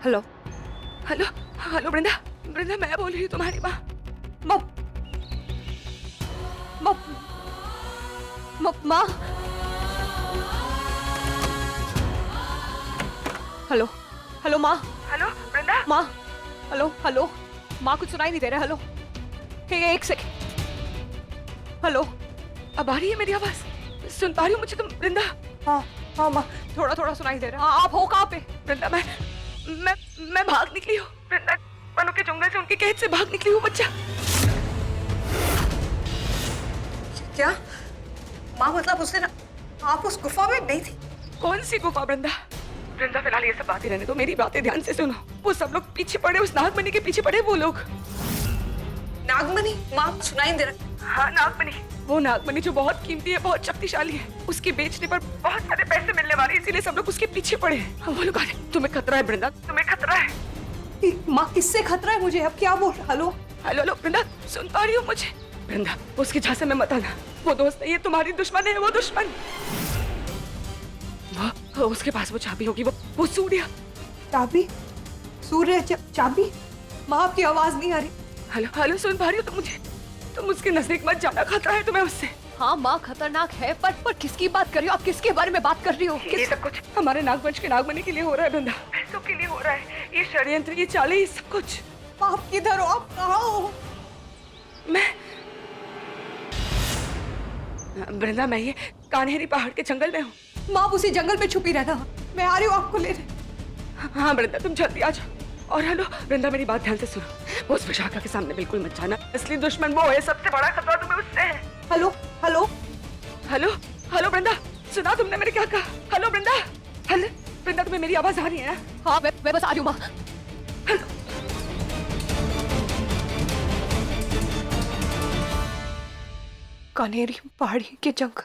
Hello. Hello hello वृंदा, वृंदा मैं बोल रही हूँ तुम्हारी माँ। माँ माँ माँ माँ। हेलो हेलो माँ। हेलो वृंदा। माँ हेलो हेलो। माँ कुछ सुनाई नहीं दे रहा। हेलो एक सेकंड। हेलो अब आ रही है मेरी आवाज? सुन पा रही हो मुझे तुम वृंदा? हाँ हाँ माँ, थोड़ा थोड़ा सुनाई दे रहा है। हाँ, आप हो कहाँ पे? वृंदा मैं भाग निकली हूँ वृंदा, वनों के जंगल से उनके कैद से भाग निकली हूँ बच्चा। क्या माँ, मतलब उसने आप उस गुफा में नहीं थी? कौन सी गुफा वृंदा? वृंदा फिलहाल ये सब बातें रहने दो, मेरी बातें ध्यान से सुनो। वो सब लोग पीछे पड़े, उस नागमणि के पीछे पड़े वो लोग। नागमणि? माँ सुनाई दे रहा। हाँ नागमणि, वो नागमणि जो बहुत कीमती है, बहुत शक्तिशाली है। उसके बेचने पर बहुत सारे पैसे मिलने वाले, इसीलिए सब लोग उसके पीछे पड़े हैं। वो लोग आ रहे। तुम्हें खतरा है वृंदा, तुम्हें खतरा है। माँ किससे खतरा है मुझे? अब क्या बोल? हेलो हेलो हेलो वृंदा, सुन पा रही हो मुझे? वृंदा उसके झांसे में मत आना, वो दोस्त नहीं है, तुम्हारी दुश्मन है वो दुश्मन। वो उसके पास वो चाबी होगी, वो सूर्य। चाबी? सूर्य चाबी? माँ आपकी आवाज नहीं आ रही। हेलो हेलो, सुन पा रही हो तुम मुझे? तुम उसके नजदीक मत जाना, खतरा है तुम्हें उससे। हाँ माँ खतरनाक है, पर किसकी बात कर रही हो आप? किसके बारे में बात कर रही हो? ये सब कुछ हमारे नागवंश के नागमणि के लिए हो रहा है वृंदा, पैसों के लिए हो रहा है। ये षड्यंत्र, ये चालें, ये सब कुछ। आप किधर हो? आप कहाँ हो? मैं वृंदा, मैं ये कान्हेरी पहाड़ के जंगल में हूँ। माँ उसी जंगल में छुपी रहना, मैं आ रही हूँ आपको लेने। हाँ वृंदा तुम जल्दी आ जाओ। और हेलो वृंदा, मेरी बात ध्यान से सुनो, वो उस विशाखा के सामने बिल्कुल मत जाना। असली दुश्मन वो है, सबसे बड़ा खतरा तुम्हें उससे है। हेलो हेलो हेलो हेलो वृंदा, सुना तुमने मैंने क्या कहा? हेलो वृंदा, हेलो वृंदा, तुम्हें मेरी आवाज आ रही है ना? हाँ मैं बस आ रही हूँ माँ। हेलो कान्हेरी पहाड़ी के जंगल,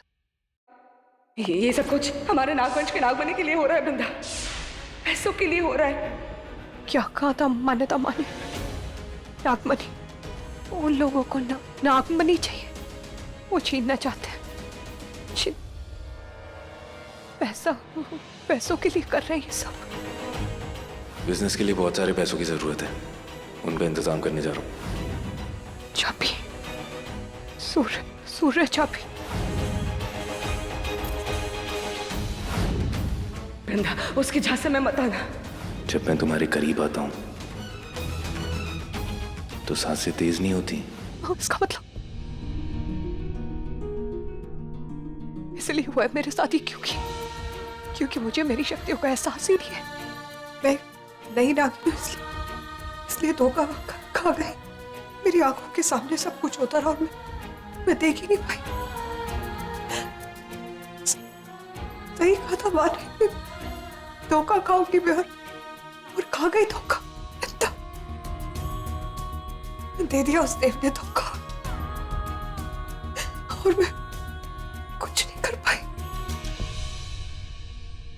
ये सब कुछ हमारे नागवंश के नागमणि के लिए हो रहा है वृंदा, पैसों के लिए हो रहा है। क्या कहा था मान्यता माने? नागमणि, उन लोगों को नागमणि चाहिए, वो छीनना चाहते हैं। पैसों के लिए कर रहे हैं ये सब। बिजनेस के लिए बहुत सारे पैसों की जरूरत है, उनका इंतजाम करने जा रहा हूँ। चाबी, सूर्य चाबी। वृंदा उसके झांसे में मत आना। जब मैं तुम्हारे करीब आता हूँ तो सांसें तेज नहीं होती। इसका मतलब इसलिए हुआ है मेरे साथ ही, क्योंकि मुझे मेरी शक्तियों का एहसास ही नहीं है। मैं नहीं नागी हूँ, इसलिए धोखा खा गए। मेरी आंखों के सामने सब कुछ होता रहा और मैं देख ही नहीं पाई। सही कहा था माँ ने, धोखा खाऊंगी मैं, और खा गई धोखा। दे दिया उस देव ने धोखा, और मैं कुछ नहीं कर पाई।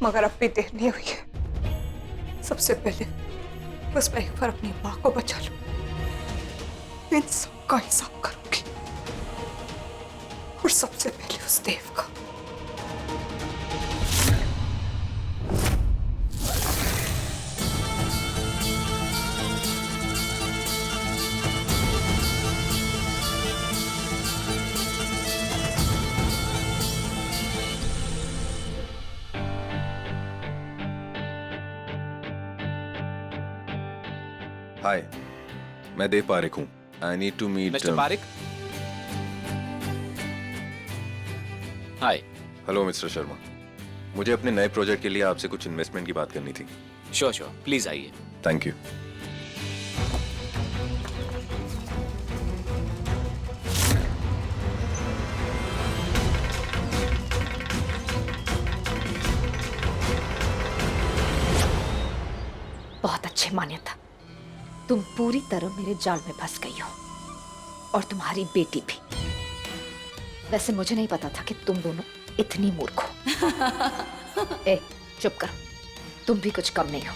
मगर अब भी देर नहीं हुई है। सबसे पहले बस मैं एक बार अपनी माँ को बचा लूं, इन सबका हिसाब करूंगी, और सबसे पहले उस देव का। हाय, मैं देव पारेख हूँ। I need to meet mister Parekh. Hi. Hello mister Sharma, मुझे अपने नए प्रोजेक्ट के लिए आपसे कुछ इन्वेस्टमेंट की बात करनी थी। श्योर प्लीज आइए। Thank you. बहुत अच्छे मान्यता, तुम पूरी तरह मेरे जाल में फंस गई हो, और तुम्हारी बेटी भी। वैसे मुझे नहीं पता था कि तुम दोनों इतनी मूर्ख हो। ए, चुप करो, तुम भी कुछ कम नहीं हो।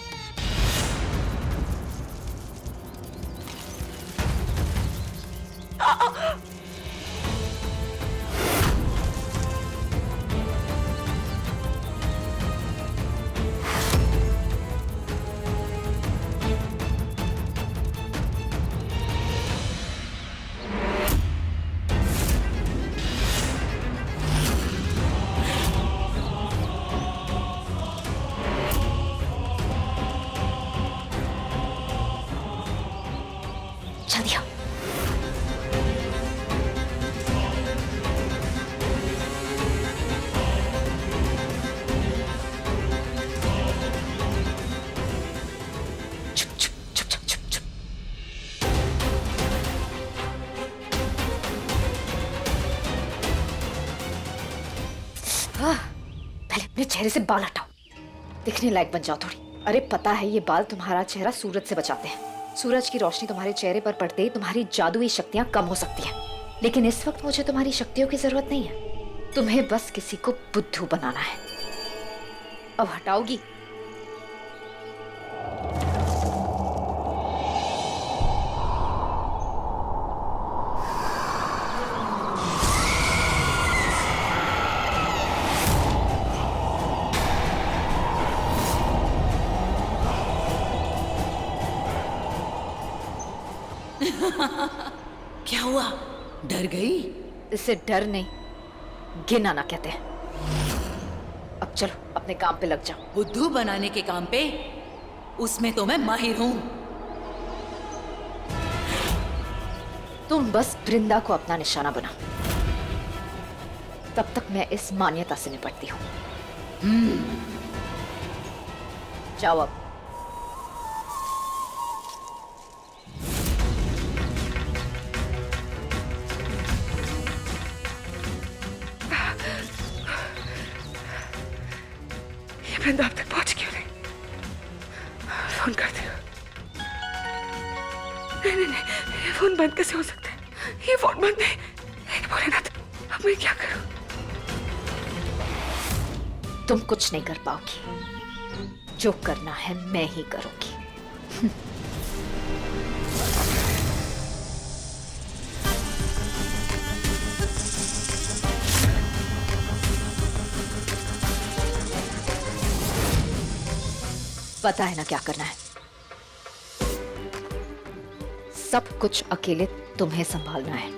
मेरे चेहरे से बाल हटाओ, दिखने लायक बन जाओ थोड़ी। अरे पता है ये बाल तुम्हारा चेहरा सूरज से बचाते हैं। सूरज की रोशनी तुम्हारे चेहरे पर पड़ते ही तुम्हारी जादुई शक्तियां कम हो सकती हैं। लेकिन इस वक्त मुझे तुम्हारी शक्तियों की जरूरत नहीं है। तुम्हें बस किसी को बुद्धू बनाना है। अब हटाओगी? क्या हुआ, डर गई? इसे डर नहीं, घिन आना कहते हैं। अब चलो अपने काम पे लग जाओ। बुद्धू बनाने के काम पे? उसमें तो मैं माहिर हूँ। तुम बस वृंदा को अपना निशाना बनाओ, तब तक मैं इस मान्यता से निपटती हूँ। जाओ अब। वृंदा अब तक पहुंच क्यों नहीं? फोन कर दिया। नहीं, ये फोन बंद कैसे हो सकता है? ये फोन बंद नहीं। भोलेनाथ, अब मैं क्या करूं? तुम कुछ नहीं कर पाओगी। जो करना है मैं ही करूंगी। पता है ना क्या करना है। सब कुछ अकेले तुम्हें संभालना है,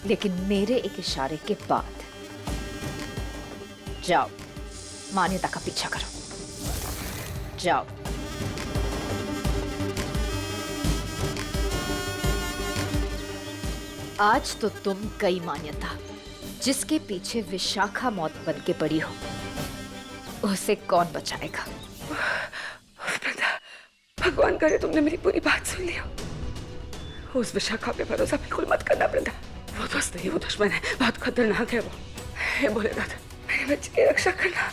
लेकिन मेरे एक इशारे के बाद जाओ, मान्यता का पीछा करो। जाओ। आज तो तुम गई मान्यता। जिसके पीछे विशाखा मौत बन के पड़ी हो, उसे कौन बचाएगा? भगवान करे तुमने मेरी पूरी बात सुन ली हो। उस विशाखा पे भरोसा बिल्कुल मत करना वृंदा। वो दोस्त नहीं, वो दुश्मन है, बहुत खतरनाक है वो। हे भोलेनाथ, मेरे बच्चे की रक्षा करना।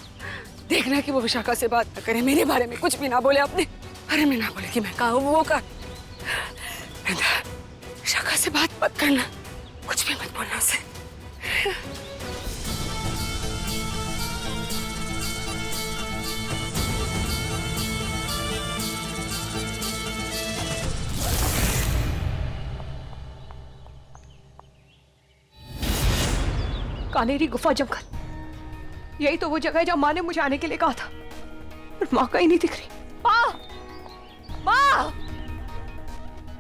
देखना कि वो विशाखा से बात न करे, मेरे बारे में कुछ भी ना बोले अपने बारे में, ना बोले कि मैं कहा हूँ वो कहा। वृंदा, विशाखा से बात मत करना, कुछ भी मत बोलना उसे। कानेरी गुफा जंगल, यही तो वो जगह है जहां माँ ने मुझे आने के लिए कहा था, पर माँ कहीं नहीं दिख रही। माँ, माँ,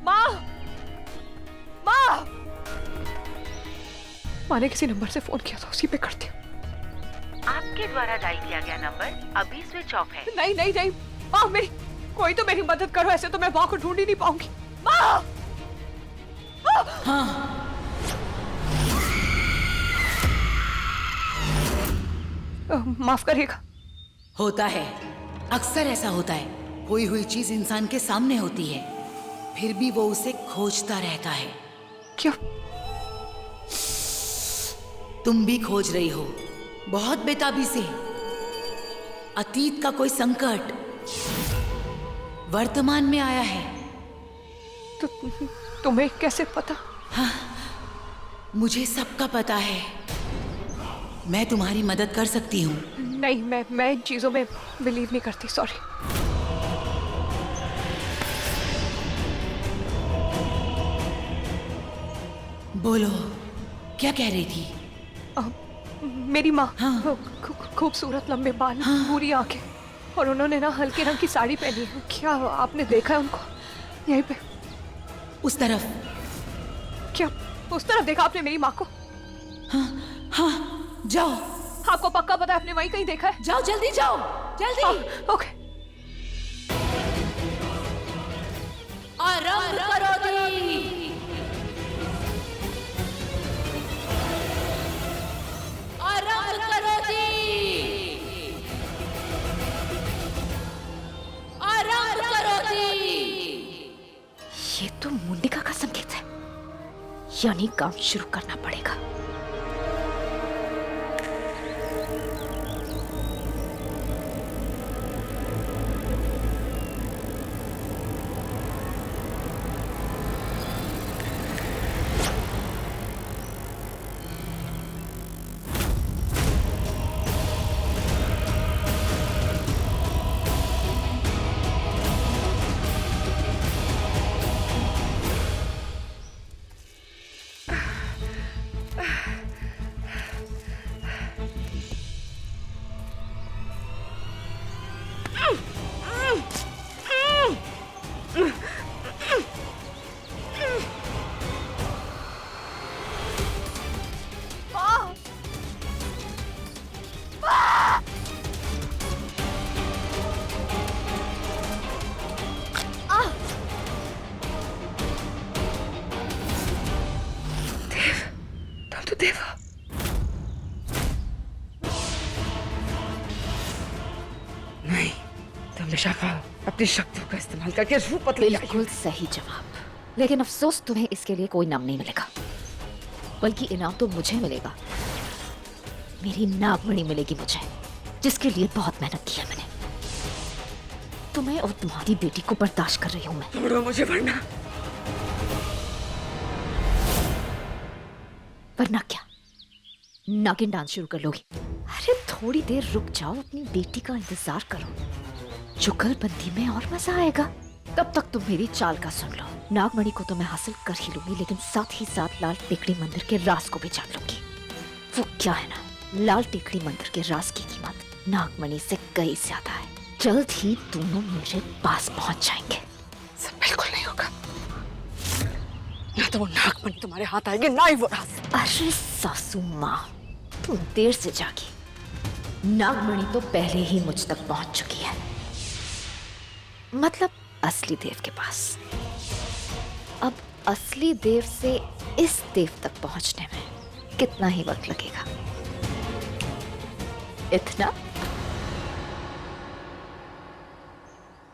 माँ, माँ। माँ ने किसी नंबर से फोन किया था, उसी पे करती हूँ। आपके द्वारा डायल किया गया नंबर अभी स्विच ऑफ है। नहीं नहीं नहीं, माँ मेरी कोई तो मेरी मदद करो, ऐसे तो मैं माँ को ढूंढ ही नहीं पाऊंगी। माँ! हाँ, माफ करिएगा। होता है, अक्सर ऐसा होता है। खोई हुई चीज इंसान के सामने होती है, फिर भी वो उसे खोजता रहता है। क्यों? तुम भी खोज रही हो, बहुत बेताबी से। अतीत का कोई संकट वर्तमान में आया है। तो तुम्हें कैसे पता? मुझे सबका पता है। मैं तुम्हारी मदद कर सकती हूँ। नहीं, मैं इन चीजों में बिलीव नहीं करती, सॉरी। बोलो, क्या कह रही थी? मेरी माँ, हाँ। खूबसूरत लंबे बाल, पूरी आंखें, और उन्होंने ना हल्के रंग की साड़ी पहनी है। क्या आपने देखा है उनको? यहीं पे उस तरफ। क्या उस तरफ देखा आपने मेरी माँ को? हाँ, जाओ। आपको पक्का पता है आपने वहीं कहीं देखा है? जाओ, जल्दी जाओ, जल्दी। ओके। आरंभ करो दी। आरंभ करो दी। आरंभ करो दी। ये तो मुंडिका का संकेत है, यानी काम शुरू करना पड़ेगा। देवा, नहीं, तुम विशाखा अपनी शक्तियों का इस्तेमाल करके रूप बदल लाई। बिल्कुल सही जवाब, लेकिन अफसोस तुम्हें इसके लिए कोई नाम नहीं मिलेगा, बल्कि इनाम तो मुझे मिलेगा। मेरी नागमणि मिलेगी मुझे, जिसके लिए बहुत मेहनत की है मैंने। तुम्हें और तुम्हारी बेटी को बर्दाश्त कर रही हूं मैं। छोड़ो मुझे, वरना वरना क्या, नागिन डांस शुरू कर लोगी? अरे थोड़ी देर रुक जाओ, अपनी बेटी का इंतजार करो, जुगलबंदी में और मजा आएगा। तब तक तुम मेरी चाल का सुन लो। नागमणि को तो मैं हासिल कर ही लूंगी, लेकिन साथ ही साथ लाल टेकड़ी मंदिर के राज को भी जान लूंगी। वो क्या है ना, लाल टेकड़ी मंदिर के राज की कीमत नागमणि से कई ज्यादा है। जल्द ही दोनों मेरे पास पहुंच जाएंगे। सब बिल्कुल नहीं होगा। ना तो वो नागमणि तुम्हारे हाथ आएगी, ना ही वो राज। अरे सासू माँ, तुम देर से जागी। नागमणि तो पहले ही मुझ तक पहुंच चुकी है, मतलब असली देव के पास। अब असली देव से इस देव तक पहुंचने में कितना ही वक्त लगेगा? इतना